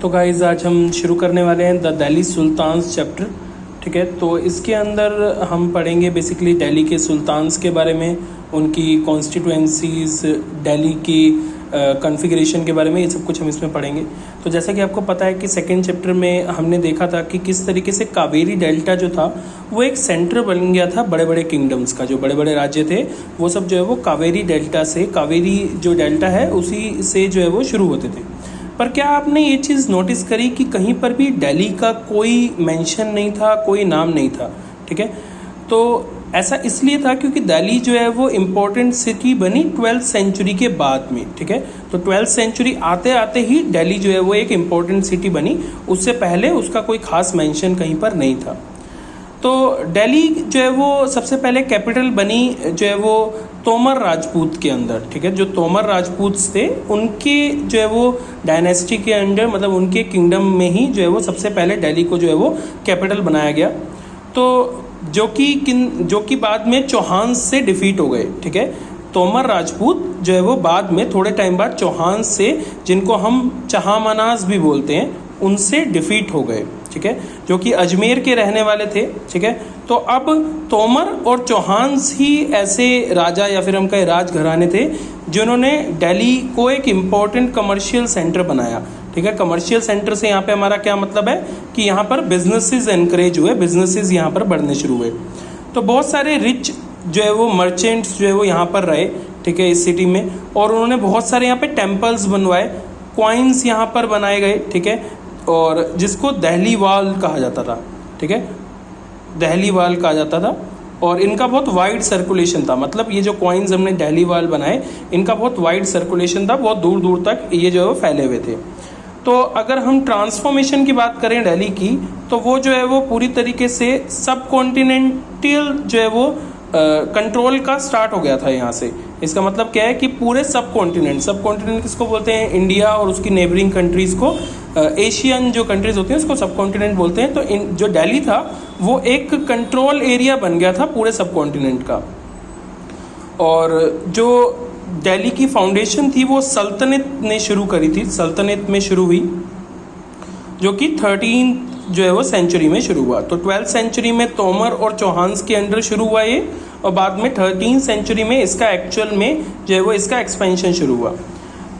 तो गाइज़ आज हम शुरू करने वाले हैं द दिल्ली सुल्तान्स चैप्टर। ठीक है, तो इसके अंदर हम पढ़ेंगे बेसिकली दिल्ली के सुल्तान्स के बारे में, उनकी कॉन्स्टिट्यूएंसीज़, दिल्ली की कॉन्फ़िगरेशन के बारे में, ये सब कुछ हम इसमें पढ़ेंगे। तो जैसा कि आपको पता है कि सेकंड चैप्टर में हमने देखा था कि किस तरीके से कावेरी डेल्टा जो था वो एक सेंटर बन गया था बड़े बड़े किंगडम्स का। जो बड़े बड़े राज्य थे वो सब जो है वो कावेरी डेल्टा से, कावेरी जो डेल्टा है उसी से जो है वो शुरू होते थे। पर क्या आपने ये चीज़ नोटिस करी कि कहीं पर भी दिल्ली का कोई मेंशन नहीं था, कोई नाम नहीं था। ठीक है, तो ऐसा इसलिए था क्योंकि दिल्ली जो है वो इम्पोर्टेंट सिटी बनी 12th सेंचुरी के बाद में। ठीक है, तो 12th सेंचुरी आते आते ही दिल्ली जो है वो एक इम्पोर्टेंट सिटी बनी, उससे पहले उसका कोई खास मेंशन कहीं पर नहीं था। तो दिल्ली जो है वो सबसे पहले कैपिटल बनी जो है वो तोमर राजपूत के अंदर। ठीक है, जो तोमर राजपूत थे उनके जो है वो डायनेस्टी के अंडर, मतलब उनके किंगडम में ही जो है वो सबसे पहले दिल्ली को जो है वो कैपिटल बनाया गया। तो जो कि बाद में चौहान से डिफीट हो गए। ठीक है, तोमर राजपूत जो है वो बाद में थोड़े टाइम बाद चौहान से, जिनको हम चहामनाज भी बोलते हैं, उनसे डिफीट हो गए। ठीक है, जो कि अजमेर के रहने वाले थे। ठीक है, तो अब तोमर और चौहान ही ऐसे राजा या फिर हम कहें राजघराने थे जिन्होंने दिल्ली को एक इम्पोर्टेंट कमर्शियल सेंटर बनाया। ठीक है, कमर्शियल सेंटर से यहाँ पे हमारा क्या मतलब है कि यहाँ पर बिजनेसेस एनकरेज हुए, बिजनेसेस यहाँ पर बढ़ने शुरू हुए। तो बहुत सारे रिच जो है वो मर्चेंट्स जो है वो यहाँ पर रहे। ठीक है, इस सिटी में, और उन्होंने बहुत सारे यहाँ पे टेम्पल्स बनवाए, क्वाइंस यहाँ पर बनाए गए। ठीक है, और जिसको दिल्ली वाल कहा जाता था। ठीक है, दिल्ली वाल कहा जाता था, और इनका बहुत वाइड सर्कुलेशन था। मतलब ये जो कॉइन्स हमने दिल्ली वाल बनाए, इनका बहुत वाइड सर्कुलेशन था, बहुत दूर दूर तक ये जो है वो फैले हुए थे। तो अगर हम ट्रांसफॉर्मेशन की बात करें दिल्ली की, तो वो जो है वो पूरी तरीके से सब कॉन्टिनेंटल जो है वो कंट्रोल का स्टार्ट हो गया था यहाँ से। इसका मतलब क्या है कि पूरे सब कॉन्टिनेंट किसको बोलते हैं? इंडिया और उसकी नेबरिंग कंट्रीज़ को, एशियन जो कंट्रीज़ होती हैं उसको सब कॉन्टिनेंट बोलते हैं। तो जो दिल्ली था वो एक कंट्रोल एरिया बन गया था पूरे सब कॉन्टिनेंट का। और जो दिल्ली की फाउंडेशन थी वो सल्तनत ने शुरू करी थी, सल्तनत में शुरू हुई, जो कि 13 जो है वो सेंचुरी में शुरू हुआ। तो 12th सेंचुरी में तोमर और चौहान्स के अंडर शुरू हुआ ये, और बाद में 13th सेंचुरी में इसका एक्चुअल में जो है वो इसका एक्सपेंशन शुरू हुआ।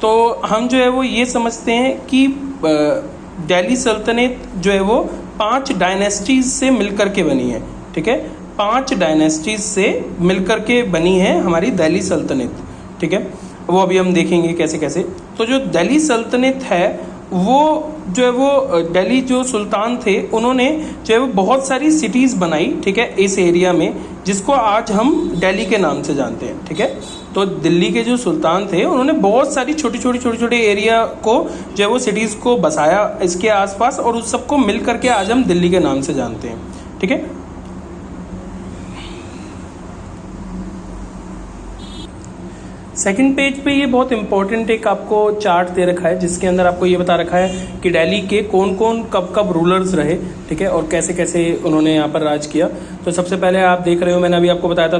तो हम जो है वो ये समझते हैं कि दिल्ली सल्तनत जो है वो 5 डायनेस्टीज से मिलकर के बनी है। ठीक है, 5 डायनेस्टीज से मिलकर के बनी है हमारी दिल्ली सल्तनत। ठीक है, वो अभी हम देखेंगे कैसे कैसे। तो जो दिल्ली सल्तनत है वो जो है वो दिल्ली जो सुल्तान थे उन्होंने जो है वो बहुत सारी सिटीज़ बनाई। ठीक है, इस एरिया में, जिसको आज हम दिल्ली के नाम से जानते हैं। ठीक है, तो दिल्ली के जो सुल्तान थे उन्होंने बहुत सारी छोटे एरिया को जो है वो सिटीज़ को बसाया इसके आसपास, और उस सबको मिल करके आज हम दिल्ली के नाम से जानते हैं। ठीक है, सेकंड पेज पे ये बहुत इंपॉर्टेंट एक आपको चार्ट दे रखा है, जिसके अंदर आपको ये बता रखा है कि दिल्ली के कौन कौन कब कब रूलर्स रहे। ठीक है, और कैसे कैसे उन्होंने यहाँ पर राज किया। तो सबसे पहले आप देख रहे हो, मैंने अभी आपको बताया था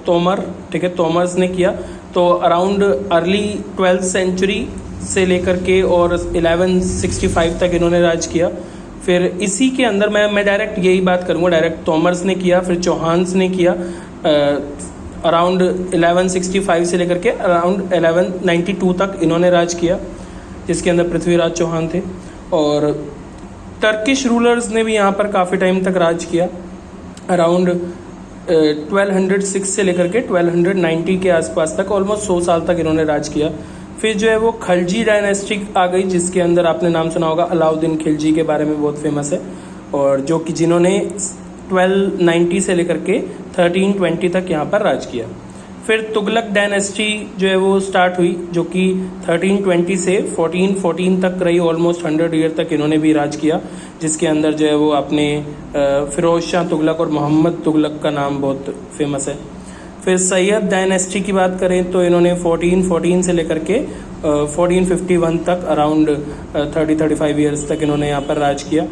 तोमर। ठीक है, तोमर्स ने किया। तो अराउंड अर्ली 12th सेंचुरी से लेकर के और 1165 तक इन्होंने राज किया। फिर इसी के अंदर मैं डायरेक्ट यही बात करूँगा, डायरेक्ट तोमर्स ने किया, फिर चौहान्स ने किया। अराउंड 1165 से लेकर के अराउंड 1192 तक इन्होंने राज किया, जिसके अंदर पृथ्वीराज चौहान थे। और टर्किश रूलर्स ने भी यहाँ पर काफ़ी टाइम तक राज किया। अराउंड 1206 से लेकर के 1290 के आसपास तक, ऑलमोस्ट 100 साल तक इन्होंने राज किया। फिर जो है वो खलजी डायनेस्टी आ गई, जिसके अंदर आपने नाम सुना होगा, अलाउद्दीन खिलजी के बारे में बहुत फेमस है, और जो कि जिन्होंने 1290 से लेकर के 1320 तक यहाँ पर राज किया। फिर तुगलक डायनेस्टी जो है वो स्टार्ट हुई, जो कि 1320 से 1414 तक रही, ऑलमोस्ट 100 ईयर तक इन्होंने भी राज किया, जिसके अंदर जो है वो अपने फिरोज शाह तुगलक और मोहम्मद तुगलक का नाम बहुत फेमस है। फिर सैयद डायनेस्टी की बात करें तो इन्होंने 1414 से लेकर के 1451 तक अराउंड 30-35 ईयर्स तक इन्होंने यहाँ पर राज किया।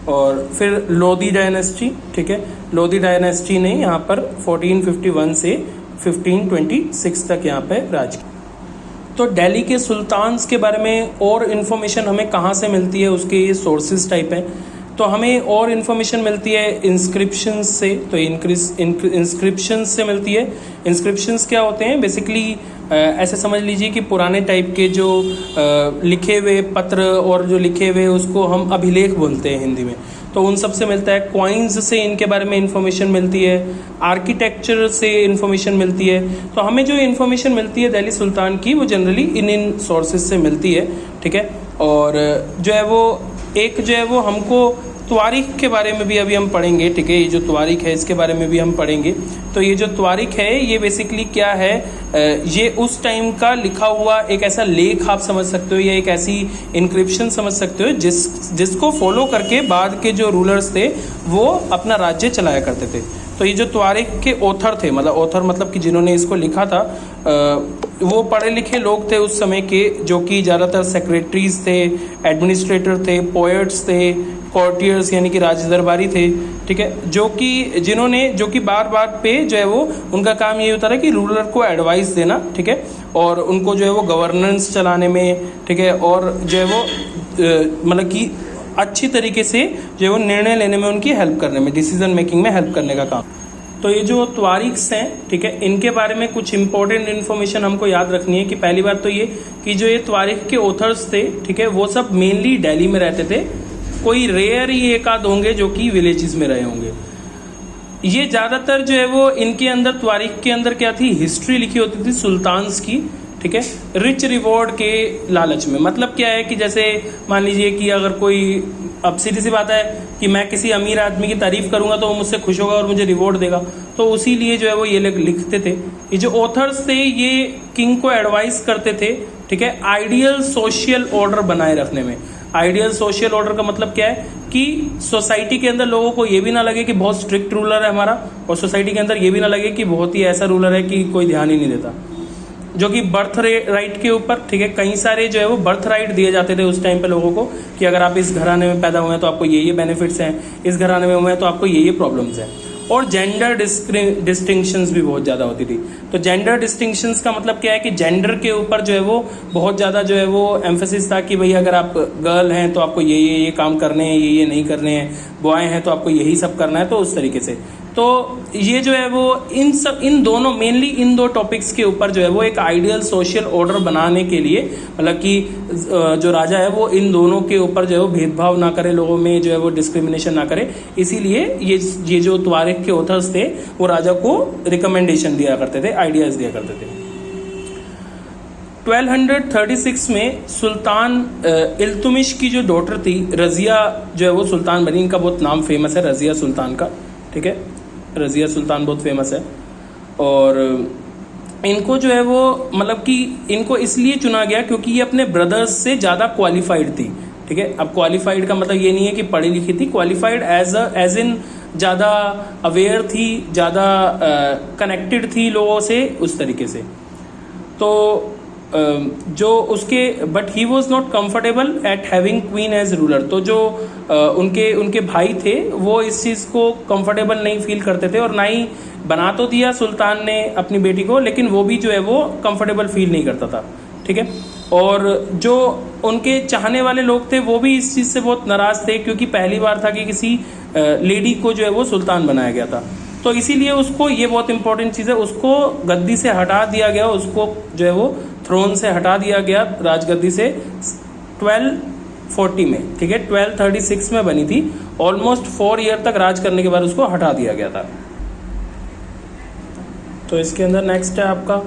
और फिर लोधी डायनेस्टी, ठीक है, लोधी डायनेस्टी ने यहाँ पर 1451 से 1526 तक यहाँ पे राज किया। तो दिल्ली के सुल्तान्स के बारे में और इन्फॉर्मेशन हमें कहाँ से मिलती है, उसके ये सोर्सेज टाइप हैं। तो हमें और इन्फॉर्मेशन मिलती है इंस्क्रिप्शंस से। तो इंस्क्रिप्शंस से मिलती है। इंस्क्रिप्शंस क्या होते हैं? बेसिकली ऐसे समझ लीजिए कि पुराने टाइप के जो लिखे हुए पत्र और जो लिखे हुए उसको हम अभिलेख बोलते हैं हिंदी में, तो उन सब से मिलता है। कॉइन्स से इनके बारे में इन्फॉर्मेशन मिलती है। आर्किटेक्चर से इन्फॉर्मेशन मिलती है। तो हमें जो इन्फॉर्मेशन मिलती है दिल्ली सुल्तान की, वो जनरली इन सोर्सेज से मिलती है, ठीक है। और जो है वो एक जो है वो हमको त्वारीख के बारे में भी अभी हम पढ़ेंगे, ठीक है। ये जो त्वारीख है इसके बारे में भी हम पढ़ेंगे। तो ये जो त्वारीख है ये बेसिकली क्या है, ये उस टाइम का लिखा हुआ एक ऐसा लेख आप समझ सकते हो, या एक ऐसी इंक्रिप्शन समझ सकते हो जिसको फॉलो करके बाद के जो रूलर्स थे वो अपना राज्य चलाया करते थे। तो ये जो त्वारीख के ऑथर थे, ऑथर मतलब कि जिन्होंने इसको लिखा था, वो पढ़े लिखे लोग थे उस समय के, जो कि ज़्यादातर सेक्रेटरीज थे, एडमिनिस्ट्रेटर थे, पोएट्स थे, कॉर्टियर्स यानी कि राज दरबारी थे, ठीक है। जो कि बार बार पे जो है वो उनका काम ये होता था कि रूलर को एडवाइस देना, ठीक है, और उनको जो है वो गवर्नेंस चलाने में, ठीक है, और जो है वो मतलब कि अच्छी तरीके से जो है वो निर्णय लेने में उनकी हेल्प करने में, डिसीजन मेकिंग में हेल्प करने का काम। तो ये जो त्वारीख्स हैं, ठीक है, इनके बारे में कुछ इंपॉर्टेंट इन्फॉर्मेशन हमको याद रखनी है। कि पहली बात तो ये कि जो ये त्वारीख के ऑथर्स थे, ठीक है, वो सब मेनली दिल्ली में रहते थे। कोई रेयर ही एक आध होंगे जो कि विलेजेस में रहे होंगे। ये ज़्यादातर जो है वो इनके अंदर त्वारीख के अंदर क्या थी, हिस्ट्री लिखी होती थी सुल्तान्स की, ठीक है, रिच रिवॉर्ड के लालच में। मतलब क्या है कि जैसे मान लीजिए कि अगर कोई, अब सीधी सी बात है कि मैं किसी अमीर आदमी की तारीफ करूंगा तो वो मुझसे खुश होगा और मुझे रिवॉर्ड देगा, तो उसी लिए जो है वो ये लोग लिखते थे। ये जो ऑथर्स थे ये किंग को एडवाइस करते थे, ठीक है, आइडियल सोशल ऑर्डर बनाए रखने में। आइडियल सोशल ऑर्डर का मतलब क्या है कि सोसाइटी के अंदर लोगों को ये भी ना लगे कि बहुत स्ट्रिक्ट रूलर है हमारा, और सोसाइटी के अंदर ये भी ना लगे कि बहुत ही ऐसा रूलर है कि कोई ध्यान ही नहीं देता। जो कि बर्थ राइट के ऊपर, ठीक है, कई सारे जो है वो बर्थ राइट दिए जाते थे उस टाइम पे लोगों को कि अगर आप इस घराने में पैदा हुए हैं तो आपको ये बेनिफिट्स हैं, इस घराने में हुए हैं तो आपको ये प्रॉब्लम्स हैं। और जेंडर डिस्टिंक्शंस भी बहुत ज़्यादा होती थी। तो जेंडर डिस्टिंक्शंस का मतलब क्या है कि जेंडर के ऊपर जो है वो बहुत ज़्यादा जो है वो एम्फेसिस था कि भाई अगर आप गर्ल हैं तो आपको ये काम करने हैं, ये नहीं करने हैं, बॉय हैं तो आपको यही सब करना है, तो उस तरीके से। तो ये जो है वो इन दोनों मेनली इन दो टॉपिक्स के ऊपर जो है वो एक आइडियल सोशल ऑर्डर बनाने के लिए, मतलब कि जो राजा है वो इन दोनों के ऊपर जो है वो भेदभाव ना करे, लोगों में जो है वो डिस्क्रिमिनेशन ना करे, इसीलिए ये जो त्वारीख के ऑथर्स थे वो राजा को रिकमेंडेशन दिया करते थे, आइडियाज दिया करते थे। 1236 में सुल्तान इल्तुमिश की जो डॉटर थी रजिया जो है वो सुल्तान बनी। इनका बहुत नाम फेमस है रजिया सुल्तान का, ठीक है, रजिया सुल्तान बहुत फेमस है। और इनको जो है वो मतलब कि इनको इसलिए चुना गया क्योंकि ये अपने ब्रदर्स से ज़्यादा क्वालिफाइड थी, ठीक है। अब क्वालिफाइड का मतलब ये नहीं है कि पढ़ी लिखी थी, क्वालिफाइड एज इन ज़्यादा अवेयर थी, ज़्यादा कनेक्टेड थी लोगों से, उस तरीके से। तो जो उसके but he was not comfortable at having queen as ruler. तो जो उनके भाई थे वो इस चीज़ को कंफर्टेबल नहीं फील करते थे, और ना ही बना तो दिया सुल्तान ने अपनी बेटी को, लेकिन वो भी जो है वो कंफर्टेबल फील नहीं करता था, ठीक है। और जो उनके चाहने वाले लोग थे वो भी इस चीज़ से बहुत नाराज़ थे, क्योंकि पहली बार था कि किसी लेडी को जो है वो सुल्तान बनाया गया था। तो इसीलिए उसको, ये बहुत इंपॉर्टेंट चीज़ है, उसको गद्दी से हटा दिया गया, उसको जो है वो थ्रोन से हटा दिया गया, राजगद्दी से 1240 में, ठीक है, 1236 में बनी थी। ऑलमोस्ट 4 ईयर तक राज करने के बाद उसको हटा दिया गया था। तो इसके अंदर नेक्स्ट है आपका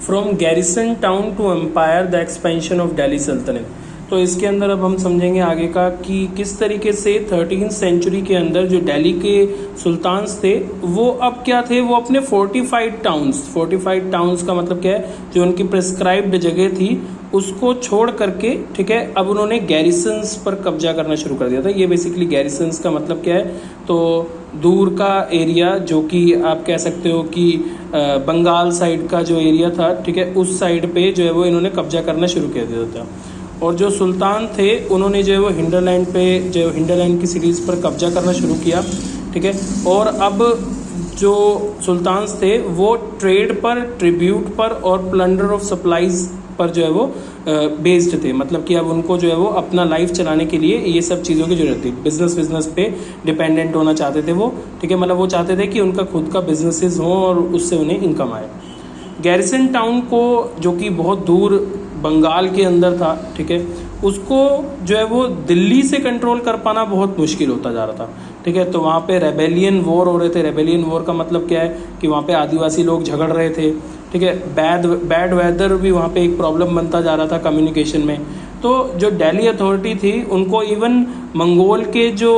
from garrison town to empire the expansion of Delhi Sultanat. तो इसके अंदर अब हम समझेंगे आगे का कि किस तरीके से 13th सेंचुरी के अंदर जो दिल्ली के सुल्तान्स थे वो अब क्या थे, वो अपने फोर्टिफाइड टाउन्स का मतलब क्या है, जो उनकी प्रिस्क्राइब्ड जगह थी उसको छोड़ करके, ठीक है, अब उन्होंने गैरिसन्स पर कब्जा करना शुरू कर दिया था। ये बेसिकली गैरिसन्स का मतलब क्या है, तो दूर का एरिया, जो कि आप कह सकते हो कि बंगाल साइड का जो एरिया था, ठीक है, उस साइड पे जो है वो इन्होंने कब्जा करना शुरू कर दिया था। और जो सुल्तान थे उन्होंने जो है वो हिंडरलैंड की सिटीज़ पर कब्जा करना शुरू किया, ठीक है। और अब जो सुल्तान्स थे वो ट्रेड पर, ट्रिब्यूट पर और प्लंडर ऑफ सप्लाईज पर जो है वो बेस्ड थे, मतलब कि अब उनको जो है वो अपना लाइफ चलाने के लिए ये सब चीज़ों की जरूरत थी, बिजनेस पे डिपेंडेंट होना चाहते थे वो, ठीक है। मतलब वो चाहते थे कि उनका खुद का बिजनेसेस हो और उससे उन्हें इनकम आए। गैरिसन टाउन को, जो कि बहुत दूर बंगाल के अंदर था, ठीक है, उसको जो है वो दिल्ली से कंट्रोल कर पाना बहुत मुश्किल होता जा रहा था, ठीक है। तो वहाँ पे रेबेलियन वॉर हो रहे थे। रेबेलियन वॉर का मतलब क्या है कि वहाँ पे आदिवासी लोग झगड़ रहे थे, ठीक है। बैड वेदर भी वहाँ पे एक प्रॉब्लम बनता जा रहा था कम्युनिकेशन में। तो जो दिल्ली अथॉरिटी थी उनको इवन मंगोल के जो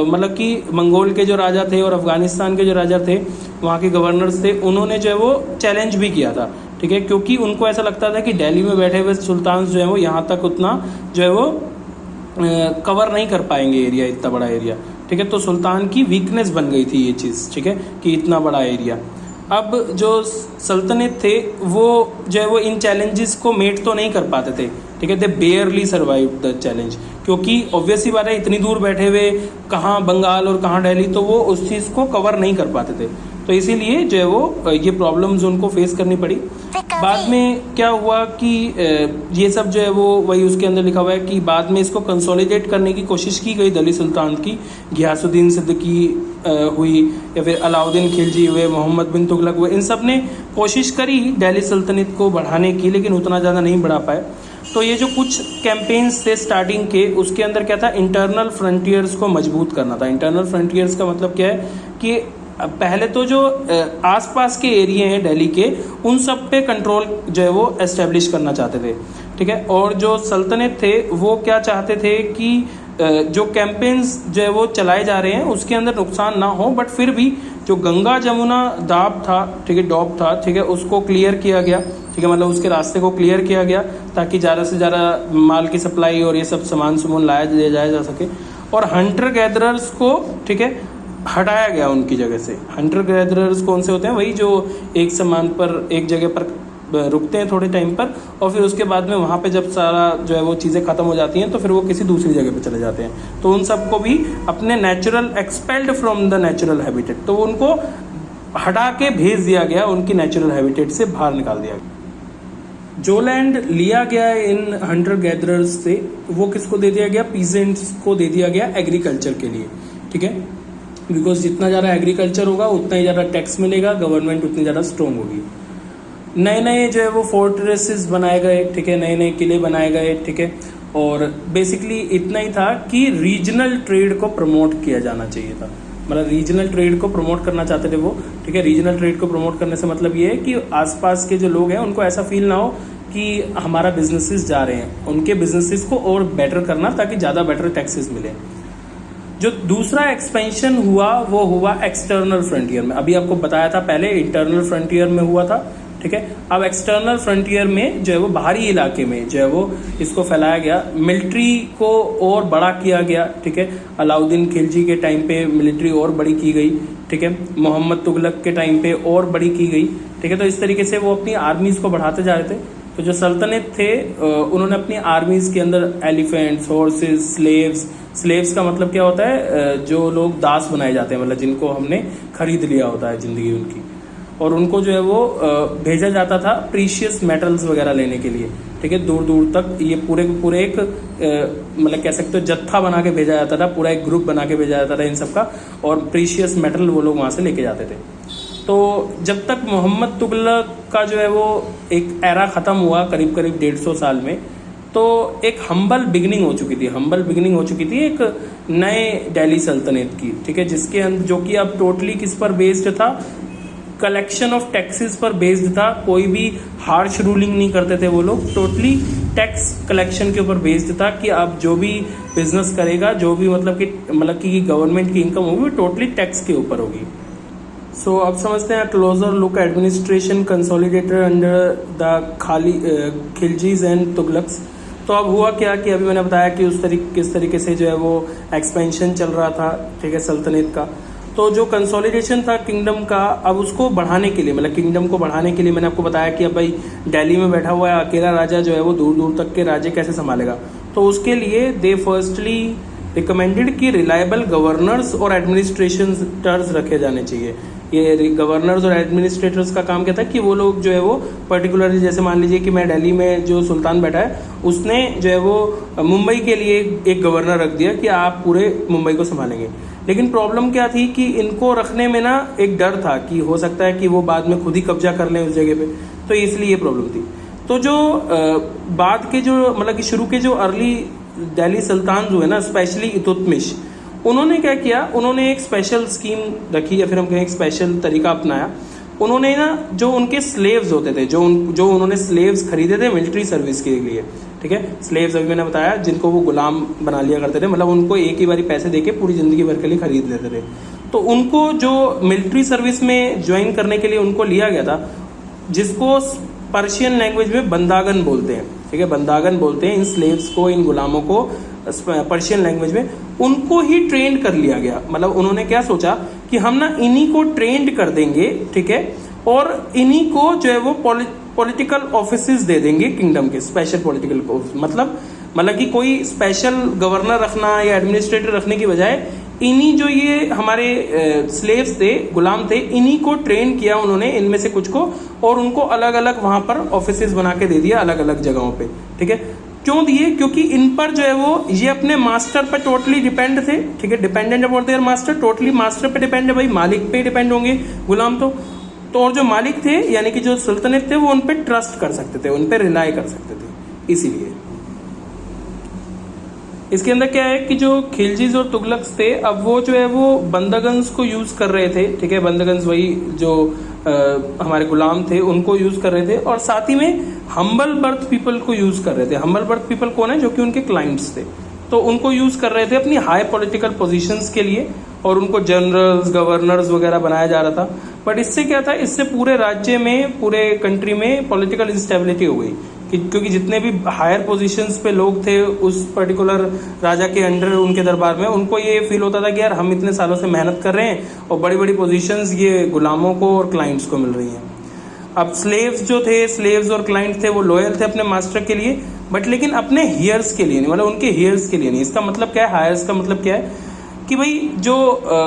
मतलब कि मंगोल के जो राजा थे और अफगानिस्तान के जो राजा थे, वहाँ के गवर्नर्स थे, उन्होंने जो है वो चैलेंज भी किया था, ठीक है, क्योंकि उनको ऐसा लगता था कि दिल्ली में बैठे हुए सुल्तान जो है वो यहाँ तक उतना जो है वो कवर नहीं कर पाएंगे एरिया, इतना बड़ा एरिया, ठीक है। तो सुल्तान की वीकनेस बन गई थी ये चीज़, ठीक है, कि इतना बड़ा एरिया। अब जो सल्तनत थे वो जो है वो इन चैलेंजेस को मेट तो नहीं कर पाते थे, ठीक है। दे बेयरली सर्वाइव द चैलेंज, क्योंकि ऑब्वियसली बात है इतनी दूर बैठे हुए, कहाँ बंगाल और कहाँ दिल्ली, तो वो उस चीज़ को कवर नहीं कर पाते थे। तो इसीलिए जो है वो ये प्रॉब्लम्स उनको फेस करनी पड़ी। बाद में क्या हुआ कि ये सब जो है वो वही उसके अंदर लिखा हुआ है कि बाद में इसको कंसोलिडेट करने की कोशिश की गई दिल्ली सुल्तान की, घियासुद्दीन सिद्दीकी हुई, या फिर अलाउद्दीन खिलजी हुए, मोहम्मद बिन तुगलक हुए, इन सब ने कोशिश करी दिल्ली सल्तनत को बढ़ाने की, लेकिन उतना ज़्यादा नहीं बढ़ा पाए। तो ये जो कुछ कैंपेन्स थे स्टार्टिंग के, उसके अंदर क्या था, इंटरनल फ्रंटियर्स को मजबूत करना था। इंटरनल फ्रंटियर्स का मतलब क्या है कि पहले तो जो आसपास के एरिया हैं दिल्ली के, उन सब पे कंट्रोल जो है वो एस्टेब्लिश करना चाहते थे, ठीक है। और जो सल्तनत थे वो क्या चाहते थे कि जो कैंपेन्स जो है वो चलाए जा रहे हैं उसके अंदर नुकसान ना हो, बट फिर भी जो गंगा जमुना दाब था, ठीक है, डॉब था, ठीक है, उसको क्लियर किया गया, ठीक है, मतलब उसके रास्ते को क्लियर किया गया ताकि ज़्यादा से ज़्यादा माल की सप्लाई और ये सब सामान सुमन लाया जाया जा सके। और हंटर गैदरर्स को, ठीक है, हटाया गया उनकी जगह से। हंटर गैदरर्स कौन से होते हैं, वही जो एक सामान पर एक जगह पर रुकते हैं थोड़े टाइम पर, और फिर उसके बाद में वहाँ पे जब सारा जो है वो चीज़ें ख़त्म हो जाती हैं तो फिर वो किसी दूसरी जगह पे चले जाते हैं। तो उन सबको भी अपने natural expelled from the natural habitat, तो उनको हटा के भेज दिया गया, उनकी नेचुरल हैबिटेट से बाहर निकाल दिया गया। जो लैंड लिया गया इन हंटर गैदरर्स से, वो किसको दे दिया गया, पीजेंट्स को दे दिया गया एग्रीकल्चर के लिए, ठीक है, बिकॉज जितना ज़्यादा एग्रीकल्चर होगा उतना ही ज़्यादा टैक्स मिलेगा, गवर्नमेंट उतनी ज़्यादा स्ट्रॉन्ग होगी। नए नए जो है वो फोर्ट्रेसेस बनाए गए, ठीक है, नए नए किले बनाए गए, ठीक है। और बेसिकली इतना ही था कि रीजनल ट्रेड को प्रमोट किया जाना चाहिए था, मतलब रीजनल ट्रेड को प्रमोट करना चाहते थे वो, ठीक है। रीजनल ट्रेड को प्रमोट करने से मतलब ये है कि आसपास के जो लोग हैं उनको ऐसा फील ना हो कि हमारा बिजनेसेस जा रहे हैं, उनके बिजनेसेस को और बेटर करना ताकि ज़्यादा बेटर टैक्सेस मिले। जो दूसरा एक्सपेंशन हुआ वो हुआ एक्सटर्नल फ्रंटियर में। अभी आपको बताया था पहले इंटरनल फ्रंटियर में हुआ था, ठीक है। अब एक्सटर्नल फ्रंटियर में जो है वो बाहरी इलाके में जो है वो इसको फैलाया गया, मिलिट्री को और बड़ा किया गया, ठीक है। अलाउद्दीन खिलजी के टाइम पे मिलिट्री और बड़ी की गई, ठीक है। मोहम्मद तुगलक के टाइम पे और बड़ी की गई, ठीक है। तो इस तरीके से वो अपनी आर्मीज को बढ़ाते जा रहे थे। तो जो सल्तनत थे उन्होंने अपनी आर्मीज के अंदर एलिफेंट्स, हॉर्सेस, स्लेव्स का मतलब क्या होता है, जो लोग दास बनाए जाते हैं, मतलब जिनको हमने खरीद लिया होता है जिंदगी उनकी, और उनको जो है वो भेजा जाता था प्रीशियस मेटल्स वगैरह लेने के लिए, ठीक है। दूर दूर तक ये पूरे एक मतलब कह सकते हो जत्था बना के भेजा जाता था, पूरा एक ग्रुप बना के भेजा जाता था इन सब का, और प्रीशियस मेटल वो लोग वहाँ से लेके जाते थे। तो जब तक मोहम्मद तुगलक का जो है वो एक एरा ख़त्म हुआ करीब 150 साल में, तो एक हम्बल बिगनिंग हो चुकी थी एक नए दिल्ली सल्तनत की, ठीक है, जिसके अंदर जो कि अब टोटली किस पर बेस्ड था, कलेक्शन ऑफ टैक्सेस पर बेस्ड था। कोई भी हार्श रूलिंग नहीं करते थे वो लोग, टोटली टैक्स कलेक्शन के ऊपर बेस्ड था कि अब जो भी बिजनेस करेगा, जो भी मतलब कि गवर्नमेंट की इनकम होगी वो टोटली टैक्स के ऊपर होगी। सो अब समझते हैं closer look administration consolidated under the Khiljis and Tughlaqs. तो अब हुआ क्या कि अभी मैंने बताया कि किस तरीके से जो है वो एक्सपेंशन चल रहा था, ठीक है, सल्तनत का। तो जो कंसोलिडेशन था किंगडम का, अब उसको बढ़ाने के लिए, मतलब किंगडम को बढ़ाने के लिए मैंने आपको बताया कि अब भाई दिल्ली में बैठा हुआ है अकेला राजा जो है वो दूर दूर तक के राज्य कैसे संभालेगा। तो उसके लिए दे फर्स्टली रिकमेंडेड कि रिलायबल गवर्नर्स और एडमिनिस्ट्रेशनर्स रखे जाने चाहिए। ये गवर्नर्स और एडमिनिस्ट्रेटर्स का काम क्या था कि वो लोग जो है वो पर्टिकुलरली, जैसे मान लीजिए कि मैं दिल्ली में जो सुल्तान बैठा है उसने जो है वो मुंबई के लिए एक गवर्नर रख दिया कि आप पूरे मुंबई को संभालेंगे। लेकिन प्रॉब्लम क्या थी कि इनको रखने में ना एक डर था कि हो सकता है कि वो बाद में खुद ही कब्जा कर लें उस जगह पे, तो इसलिए ये प्रॉब्लम थी। तो जो बाद के जो मतलब कि शुरू के जो अर्ली दिल्ली सुल्तान जो है ना, स्पेशली इल्तुतमिश, उन्होंने क्या किया, उन्होंने एक स्पेशल स्कीम रखी या फिर हम कहें एक स्पेशल तरीका अपनाया। उन्होंने ना जो उनके स्लेव्स होते थे, जो उन्होंने स्लेव्स खरीदे थे मिलिट्री सर्विस के लिए, ठीक है, स्लेव्स अभी मैंने बताया जिनको वो गुलाम बना लिया करते थे, मतलब उनको एक ही बारी पैसे देके पूरी जिंदगी भर के लिए खरीद लेते थे। तो उनको जो मिलिट्री सर्विस में ज्वाइन करने के लिए उनको लिया गया था, जिसको पर्शियन लैंग्वेज में बंदागन बोलते हैं, ठीक है, बंदागन बोलते हैं इन स्लेव्स को, इन गुलामों को पर्शियन लैंग्वेज में, उनको ही ट्रेंड कर लिया गया। मतलब उन्होंने क्या सोचा कि हम ना इन्हीं को ट्रेंड कर देंगे, ठीक है, और इन्हीं को जो है वो पॉलिटिकल ऑफिसेज दे देंगे किंगडम के, स्पेशल पॉलिटिकल ऑफिस, मतलब कि कोई स्पेशल गवर्नर रखना या एडमिनिस्ट्रेटर रखने की बजाय इन्हीं जो ये हमारे स्लेव्स थे, गुलाम थे, इन्हीं को ट्रेन किया उन्होंने, इनमें से कुछ को, और उनको अलग अलग वहां पर ऑफिसेज बना के दे दिया अलग अलग जगहों पे, ठीक है। क्यों दिए? क्योंकि इन पर जो है वो ये अपने मास्टर पर टोटली डिपेंड थे, ठीक है, dependent about their master, totally master पे डिपेंड है, भाई मालिक पे डिपेंड होंगे गुलाम तो और जो मालिक थे यानी कि जो सुल्तानेट थे वो उन पे ट्रस्ट कर सकते थे, उन पे रिलाई कर सकते थे। इसीलिए इसके अंदर क्या है कि जो खिलजीज और तुगलक्स थे, अब वो जो है वो बंदगन्स को यूज कर रहे थे, ठीक है, बंदगन्स वही जो हमारे गुलाम थे उनको यूज कर रहे थे, और साथ ही में हम्बल बर्थ पीपल को यूज कर रहे थे। हम्बल बर्थ पीपल कौन है? जो कि उनके क्लाइंट्स थे, तो उनको यूज कर रहे थे अपनी हाई पॉलिटिकल पोजीशंस के लिए, और उनको जनरल्स, गवर्नर्स वगैरह बनाया जा रहा था। बट इससे क्या था, इससे पूरे राज्य में, पूरे कंट्री में पॉलिटिकल इंस्टेबिलिटी हो गई, क्योंकि जितने भी हायर पोजीशंस पे लोग थे उस पर्टिकुलर राजा के अंडर, उनके दरबार में, उनको ये फील होता था कि यार हम इतने सालों से मेहनत कर रहे हैं और बड़ी बड़ी पोजीशंस ये गुलामों को और क्लाइंट्स को मिल रही हैं। अब स्लेव्स जो थे, स्लेव्स और क्लाइंट थे, वो लॉयल थे अपने मास्टर के लिए, बट लेकिन अपने हियर्स के लिए नहीं, मतलब उनके हियर्स के लिए नहीं। इसका मतलब क्या है? हायर्स का मतलब क्या है कि भाई जो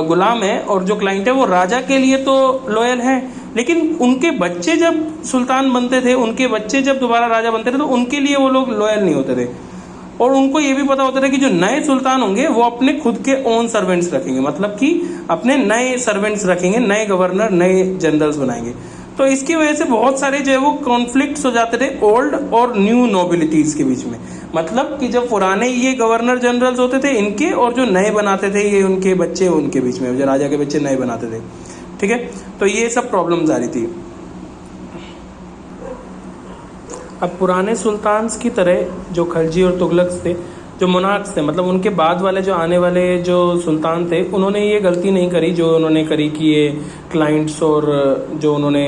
गुलाम है और जो क्लाइंट है वो राजा के लिए तो लॉयल है, लेकिन उनके बच्चे जब सुल्तान बनते थे, उनके बच्चे जब दोबारा राजा बनते थे, तो उनके लिए वो लोग लॉयल नहीं होते थे। और उनको ये भी पता होता था कि जो नए सुल्तान होंगे वो अपने खुद के ओन सर्वेंट्स रखेंगे, मतलब कि अपने नए सर्वेंट्स रखेंगे, नए गवर्नर, नए जनरल्स बनाएंगे। तो इसकी वजह से बहुत सारे जो है वो कॉन्फ्लिक्ट्स हो जाते थे ओल्ड और न्यू नोबिलिटीज के बीच में। मतलब कि जब पुराने ये गवर्नर जनरल्स होते थे इनके, और जो नए बनाते थे ये उनके बच्चे, उनके बीच में, जो राजा के बच्चे नए बनाते थे, ठीक है। तो ये सब प्रॉब्लम्स आ रही थी। अब पुराने सुल्तान्स की तरह जो खलजी और तुगलक्स थे, जो मोनार्क्स थे, मतलब उनके बाद वाले जो आने वाले जो सुल्तान थे, उन्होंने ये गलती नहीं करी जो उन्होंने करी कि ये क्लाइंट्स और जो उन्होंने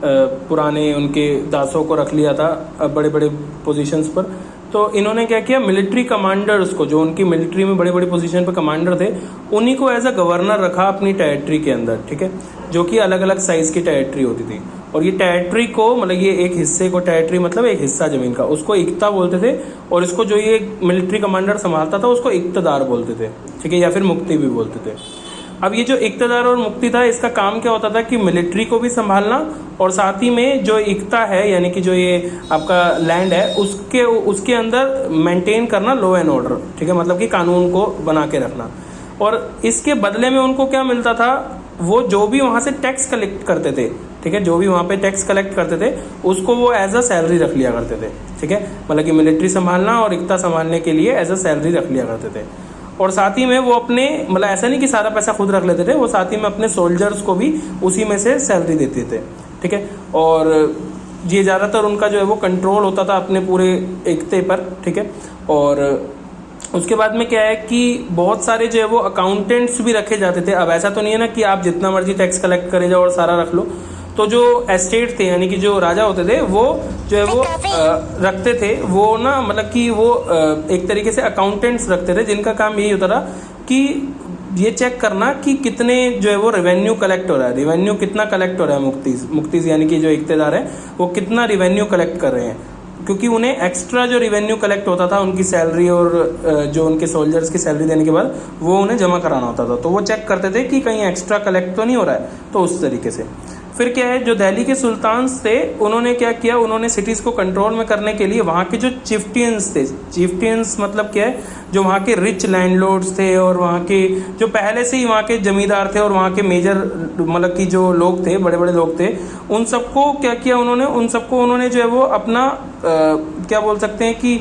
पुराने उनके दासों को रख लिया था बड़े बड़े पोजीशंस पर। तो इन्होंने क्या किया, मिलिट्री कमांडर्स को, जो उनकी मिलिट्री में बड़ी बड़ी पोजीशन पर कमांडर थे, उन्हीं को एज अ गवर्नर रखा अपनी टेरिटरी के अंदर, ठीक है, जो कि अलग अलग साइज की टेरिटरी होती थी। और ये टेरिटरी को, मतलब ये एक हिस्से को, टेरिटरी मतलब एक हिस्सा जमीन का, उसको इक्ता बोलते थे, और इसको जो ये मिलिट्री कमांडर संभालता था उसको इक्तदार बोलते थे, ठीक है, या फिर मुक्ति भी बोलते थे। अब ये जो इक्तदार और मुक्ति था, इसका काम क्या होता था कि मिलिट्री को भी संभालना, और साथ ही में जो इक्ता है यानी कि जो ये आपका लैंड है उसके अंदर मेंटेन करना लॉ एंड ऑर्डर, ठीक है, मतलब कि कानून को बना के रखना। और इसके बदले में उनको क्या मिलता था, वो जो भी वहां से टैक्स कलेक्ट करते थे, ठीक है, जो भी वहां पे टैक्स कलेक्ट करते थे उसको वो एज अ सैलरी रख लिया करते थे, ठीक है, मतलब कि मिलिट्री संभालना और इक्ता संभालने के लिए एज अ सैलरी रख लिया करते थे। और साथ ही में वो अपने, मतलब ऐसा नहीं कि सारा पैसा खुद रख लेते थे, वो साथ ही में अपने सोल्जर्स को भी उसी में से सैलरी देते थे, ठीक है। और ये ज़्यादातर उनका जो है वो कंट्रोल होता था अपने पूरे इक्ते पर, ठीक है। और उसके बाद में क्या है कि बहुत सारे जो है वो अकाउंटेंट्स भी रखे जाते थे। अब ऐसा तो नहीं है ना कि आप जितना मर्जी टैक्स कलेक्ट करे जाओ और सारा रख लो। तो जो एस्टेट थे यानी कि जो राजा होते थे वो जो है वो रखते थे, वो ना, मतलब कि वो एक तरीके से अकाउंटेंट्स रखते थे, जिनका काम यही होता था कि ये चेक करना कि कितने जो है वो रेवेन्यू कलेक्ट हो रहा है, रेवेन्यू कितना कलेक्ट हो रहा है, मुक्तीज यानी कि जो इक्तेदार है वो कितना रेवेन्यू कलेक्ट कर रहे हैं। क्योंकि उन्हें एक्स्ट्रा जो रिवेन्यू कलेक्ट होता था उनकी सैलरी और जो उनके सोल्जर्स की सैलरी देने के बाद वो उन्हें जमा कराना होता था, तो वो चेक करते थे कि कहीं एक्स्ट्रा कलेक्ट तो नहीं हो रहा है, तो उस तरीके से। फिर क्या है, जो दिल्ली के सुल्तान्स थे उन्होंने क्या किया, उन्होंने सिटीज़ को कंट्रोल में करने के लिए वहाँ के जो चिफ्टियंस थे, चिफ्टियंस मतलब क्या है, जो वहाँ के रिच लैंडलॉर्ड्स थे और वहाँ के जो पहले से ही वहाँ के जमींदार थे और वहाँ के मेजर मतलब कि जो लोग थे, बड़े बड़े लोग थे, उन सबको क्या किया उन्होंने, उन सबको उन्होंने जो है वो अपना क्या बोल सकते हैं कि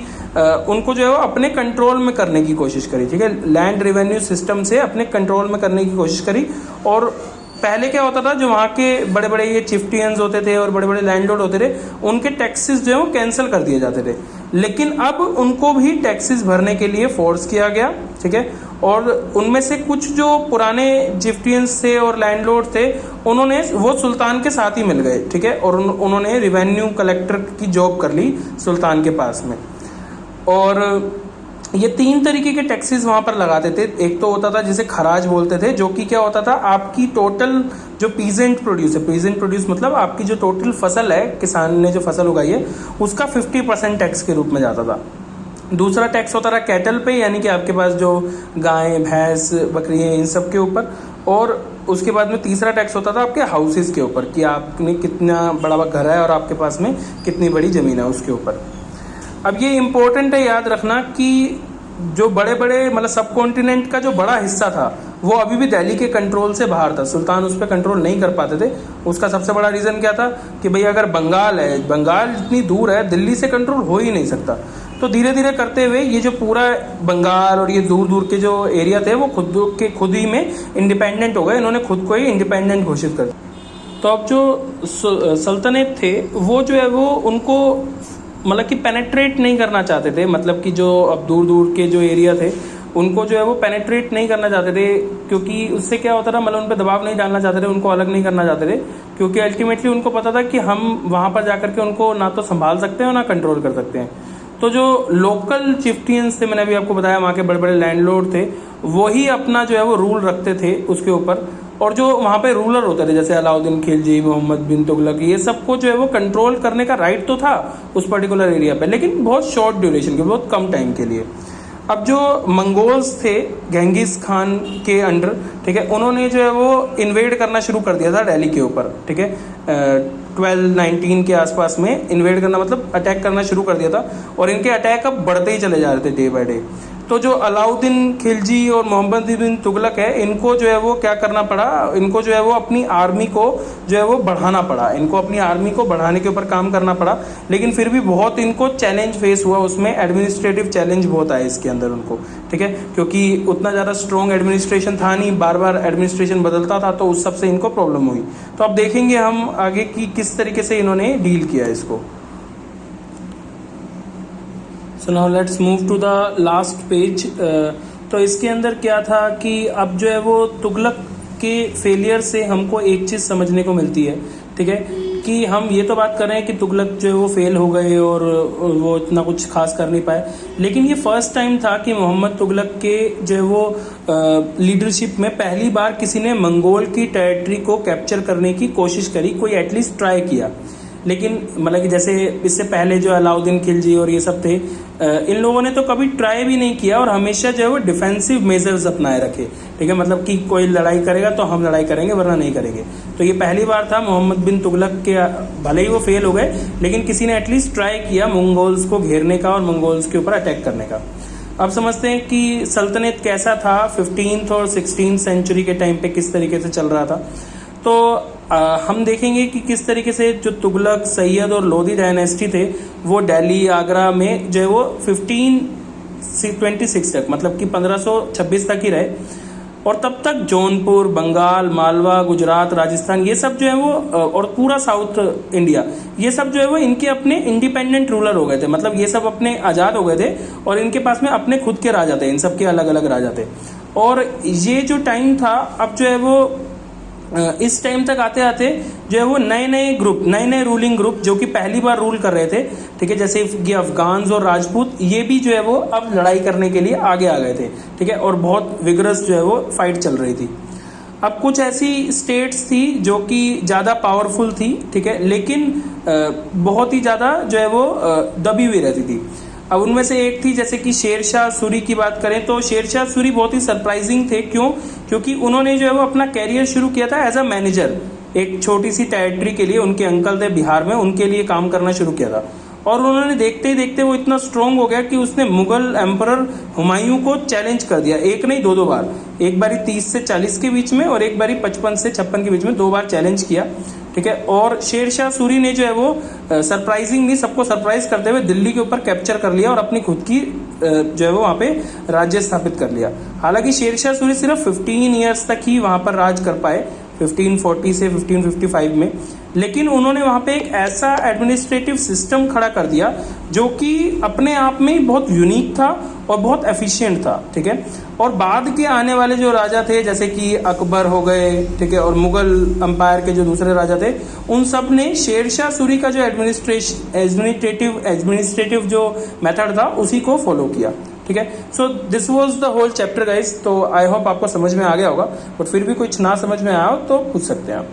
उनको जो है वो अपने कंट्रोल में करने की कोशिश करी, ठीक है, लैंड रेवेन्यू सिस्टम से अपने कंट्रोल में करने की कोशिश करी। और पहले क्या होता था, जो वहाँ के बड़े बड़े ये चिफ्टियंस होते थे और बड़े बड़े लैंडलॉर्ड होते थे, उनके टैक्सेस जो है वो कैंसिल कर दिए जाते थे, लेकिन अब उनको भी टैक्सेस भरने के लिए फोर्स किया गया, ठीक है। और उनमें से कुछ जो पुराने चिफ्टियंस थे और लैंडलॉर्ड थे, उन्होंने वो सुल्तान के साथ ही मिल गए, ठीक है, और उन्होंने रिवेन्यू कलेक्टर की जॉब कर ली सुल्तान के पास में। और ये 3 तरीके के टैक्सेस वहाँ पर लगाते थे। एक तो होता था जिसे खराज बोलते थे, जो कि क्या होता था, आपकी टोटल जो पीजेंट प्रोड्यूस है, पीजेंट प्रोड्यूस मतलब आपकी जो टोटल फसल है, किसान ने जो फसल उगाई है, उसका 50% टैक्स के रूप में जाता था। दूसरा टैक्स होता था कैटल पे, यानी कि आपके पास जो गाय भैंस बकरियाँ इन सब के ऊपर। और उसके बाद में तीसरा टैक्स होता था आपके हाउसेस के ऊपर, कि आपने कितना बड़ा घर है और आपके पास में कितनी बड़ी ज़मीन है उसके ऊपर। अब ये इम्पोर्टेंट है याद रखना कि जो बड़े बड़े मतलब सब कॉन्टिनेंट का जो बड़ा हिस्सा था वो अभी भी दिल्ली के कंट्रोल से बाहर था, सुल्तान उस पर कंट्रोल नहीं कर पाते थे। उसका सबसे बड़ा रीज़न क्या था कि भाई अगर बंगाल है, बंगाल जितनी दूर है, दिल्ली से कंट्रोल हो ही नहीं सकता। तो धीरे धीरे करते हुए ये जो पूरा बंगाल और ये दूर दूर के जो एरिया थे वो खुद ही में इंडिपेंडेंट हो गए, इन्होंने खुद को ही इंडिपेंडेंट घोषित कर दिया। तो अब जो सल्तनत थे वो जो है वो उनको मतलब कि पेनेट्रेट नहीं करना चाहते थे, मतलब कि जो अब दूर दूर के जो एरिया थे उनको जो है वो पेनेट्रेट नहीं करना चाहते थे, क्योंकि उससे क्या होता था, मतलब उन पर दबाव नहीं डालना चाहते थे, उनको अलग नहीं करना चाहते थे, क्योंकि अल्टीमेटली उनको पता था कि हम वहाँ पर जाकर के उनको ना तो संभाल सकते हैं और ना कंट्रोल कर सकते हैं। तो जो लोकल चिफ्टियंस थे, मैंने अभी आपको बताया वहाँ के बड़े बड़े लैंडलॉर्ड थे, वही अपना जो है वो रूल रखते थे उसके ऊपर। और जो वहाँ पे रूलर होते थे जैसे अलाउद्दीन खिलजी, मोहम्मद बिन तुगलक, ये सबको जो है वो कंट्रोल करने का राइट तो था उस पर्टिकुलर एरिया पे, लेकिन बहुत शॉर्ट ड्यूरेशन के, बहुत कम टाइम के लिए। अब जो मंगोल्स थे गेंगिस खान के अंडर, ठीक है, उन्होंने जो है वो इन्वेड करना शुरू कर दिया था दिल्ली के ऊपर, ठीक है, 1219 के आसपास में इन्वेड करना मतलब अटैक करना शुरू कर दिया था। और इनके अटैक अब बढ़ते ही चले जा रहे थे डे बाय डे। तो जो अलाउद्दीन खिलजी और मोहम्मद बिन तुगलक है, इनको जो है वो क्या करना पड़ा, इनको जो है वो अपनी आर्मी को जो है वो बढ़ाना पड़ा, इनको अपनी आर्मी को बढ़ाने के ऊपर काम करना पड़ा। लेकिन फिर भी बहुत इनको चैलेंज फेस हुआ, उसमें एडमिनिस्ट्रेटिव चैलेंज बहुत आया इसके अंदर उनको, ठीक है, क्योंकि उतना ज़्यादा स्ट्रॉन्ग एडमिनिस्ट्रेशन था नहीं, बार बार एडमिनिस्ट्रेशन बदलता था, तो उस सब से इनको प्रॉब्लम हुई। तो अब देखेंगे हम आगे की किस तरीके से इन्होंने डील किया इसको। So now let's move to the last page. तो इसके अंदर क्या था कि अब जो है वो तुगलक के फेलियर से हमको एक चीज़ समझने को मिलती है, ठीक है, कि हम ये तो बात कर रहे हैं कि तुगलक जो है वो फेल हो गए और वो इतना कुछ खास कर नहीं पाए, लेकिन ये फर्स्ट टाइम था कि मोहम्मद तुगलक के जो है वो लीडरशिप में पहली बार किसी ने मंगोल की टेरिटरी को कैप्चर करने की कोशिश करी, कोई एटलीस्ट ट्राई किया। लेकिन मतलब कि जैसे इससे पहले जो अलाउद्दीन खिलजी और ये सब थे, इन लोगों ने तो कभी ट्राई भी नहीं किया और हमेशा जो है वो डिफेंसिव मेजर्स अपनाए रखे, ठीक है, मतलब कि कोई लड़ाई करेगा तो हम लड़ाई करेंगे वरना नहीं करेंगे। तो ये पहली बार था मोहम्मद बिन तुगलक के, भले ही वो फेल हो गए लेकिन किसी ने एटलीस्ट ट्राई किया मंगोल्स को घेरने का और मंगोल्स के ऊपर अटैक करने का। अब समझते हैं कि सल्तनत कैसा था 15th और 16th सेंचुरी के टाइम पे किस तरीके से चल रहा था। तो हम देखेंगे कि किस तरीके से जो तुगलक, सैयद और लोधी डायनेस्टी थे वो दिल्ली, आगरा में जो है वो 1526 तक, मतलब कि 1526 तक ही रहे। और तब तक जौनपुर, बंगाल, मालवा, गुजरात, राजस्थान, ये सब जो है वो और पूरा साउथ इंडिया, ये सब जो है वो इनके अपने इंडिपेंडेंट रूलर हो गए थे, मतलब ये सब अपने आज़ाद हो गए थे और इनके पास में अपने खुद के राजा थे, इन सब के अलग अलग राजा थे। और ये जो टाइम था, अब जो है वो इस टाइम तक आते आते जो है वो नए नए रूलिंग ग्रुप जो कि पहली बार रूल कर रहे थे, ठीक है, जैसे ये अफगान्स और राजपूत, ये भी जो है वो अब लड़ाई करने के लिए आगे आ गए थे, ठीक है, और बहुत विगरस जो है वो फाइट चल रही थी। अब कुछ ऐसी स्टेट्स थी जो कि ज़्यादा पावरफुल थी, ठीक है, लेकिन बहुत ही ज़्यादा जो है वो दबी हुई रहती थी। अब उनमें से एक थी जैसे कि शेरशाह सूरी की बात करें तो शेरशाह सूरी बहुत ही सरप्राइजिंग थे। क्यों? क्योंकि उन्होंने जो है वो अपना कैरियर शुरू किया था एज अ मैनेजर, एक छोटी सी टेरिटरी के लिए। उनके अंकल थे बिहार में, उनके लिए काम करना शुरू किया था। और उन्होंने देखते ही देखते वो इतना स्ट्रांग हो गया कि उसने मुगल एम्परर हुमायूं को चैलेंज कर दिया, एक नहीं दो बार। एक बारी 30 से 40 के बीच में और एक बारी 55 से 56 के बीच में 2 बार चैलेंज किया, ठीक है। और शेरशाह सूरी ने जो है वो सरप्राइजिंगली सबको सरप्राइज करते हुए दिल्ली के ऊपर कैप्चर कर लिया और अपनी खुद की जो है वो वहाँ पे राज्य स्थापित कर लिया। हालांकि शेरशाह सूरी सिर्फ 15 ईयर्स तक ही वहाँ पर राज कर पाए, 1540 से 1555 में। लेकिन उन्होंने वहाँ पे एक ऐसा एडमिनिस्ट्रेटिव सिस्टम खड़ा कर दिया जो कि अपने आप में बहुत यूनिक था और बहुत एफिशिएंट था, ठीक है। और बाद के आने वाले जो राजा थे जैसे कि अकबर हो गए, ठीक है, और मुगल अंपायर के जो दूसरे राजा थे, उन सब ने शेरशाह सूरी का जो एडमिनिस्ट्रेटिव जो मेथड था उसी को फॉलो किया, ठीक है। So this was the whole chapter guys. तो आई होप आपको समझ में आ गया होगा, बट फिर भी कुछ ना समझ में आया हो तो पूछ सकते हैं आप।